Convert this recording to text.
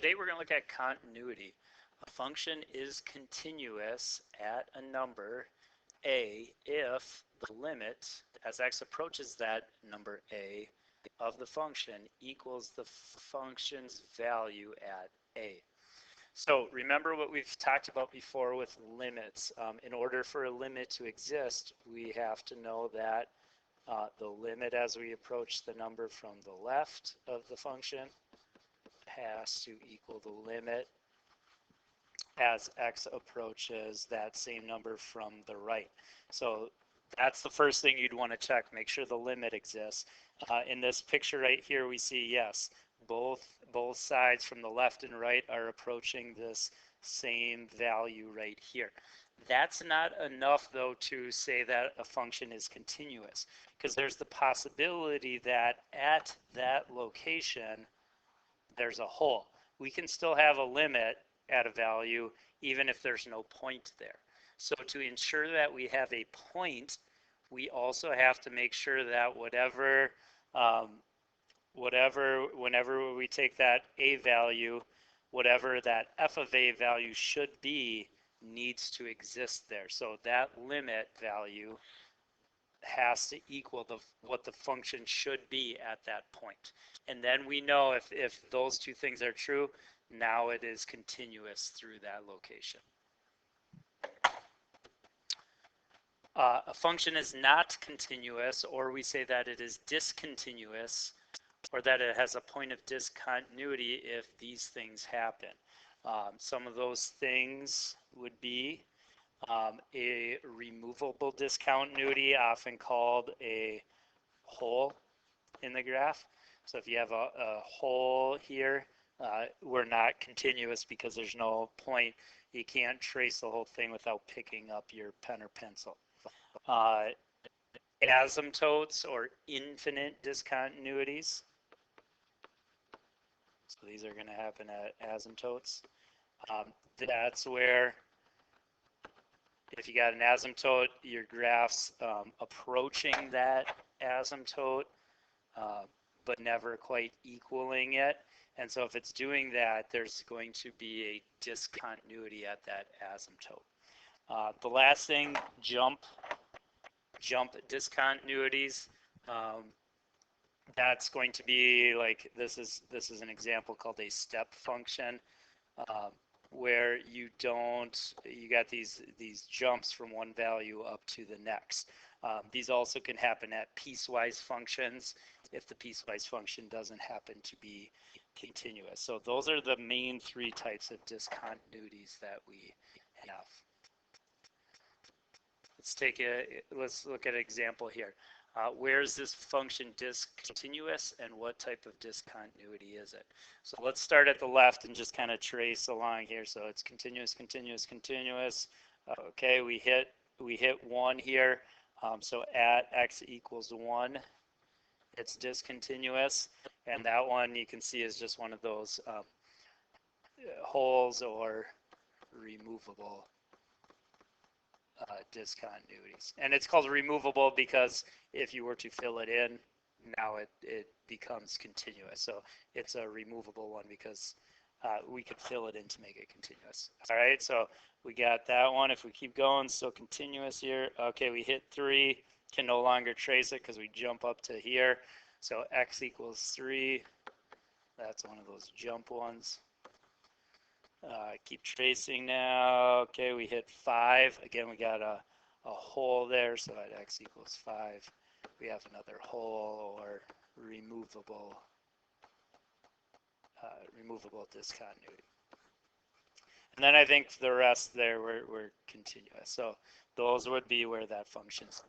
Today we're going to look at continuity. A function is continuous at a number a if the limit as x approaches that number a of the function equals the function's value at a. So remember what we've talked about before with limits. In order for a limit to exist, we have to know that the limit as we approach the number from the left of the function has to equal the limit as x approaches that same number from the right. So that's the first thing you'd want to check, make sure the limit exists. In this picture right here, we see yes, both sides from the left and right are approaching this same value right here. That's not enough though to say that a function is continuous, because there's the possibility that at that location there's a hole. We can still have a limit at a value even if there's no point there. So to ensure that we have a point, we also have to make sure that whenever we take that a value, whatever that f of a value should be needs to exist there. So that limit value has to equal what the function should be at that point. And then we know if those two things are true, now it is continuous through that location. A function is not continuous, or we say that it is discontinuous, or that it has a point of discontinuity if these things happen. Some of those things would be a removable discontinuity, often called a hole in the graph. So if you have a hole here, we're not continuous because there's no point. You can't trace the whole thing without picking up your pen or pencil. Asymptotes or infinite discontinuities. So these are going to happen at asymptotes. That's where if you got an asymptote, your graph's approaching that asymptote, but never quite equaling it. And so if it's doing that, there's going to be a discontinuity at that asymptote. The last thing, jump discontinuities. That's going to be like this is an example called a step function, where you got these jumps from one value up to the next. These also can happen at piecewise functions if the piecewise function doesn't happen to be continuous. So those are the main three types of discontinuities that we have. Let's look at an example here. Where is this function discontinuous and what type of discontinuity is it? So let's start at the left and just kind of trace along here. So it's continuous, continuous, continuous. Okay, we hit 1 here. So at x equals 1, it's discontinuous. And that one you can see is just one of those holes or removable discontinuities. And it's called removable because if you were to fill it in, now it becomes continuous. So it's a removable one because we could fill it in to make it continuous. All right, so we got that one. If we keep going, still continuous here. Okay, we hit 3, can no longer trace it because we jump up to here. So x equals 3. That's one of those jump ones. Keep tracing now. Okay, we hit 5. Again, we got a hole there, so at x equals 5, we have another hole or removable discontinuity. And then I think the rest there we're continuous. So those would be where that function's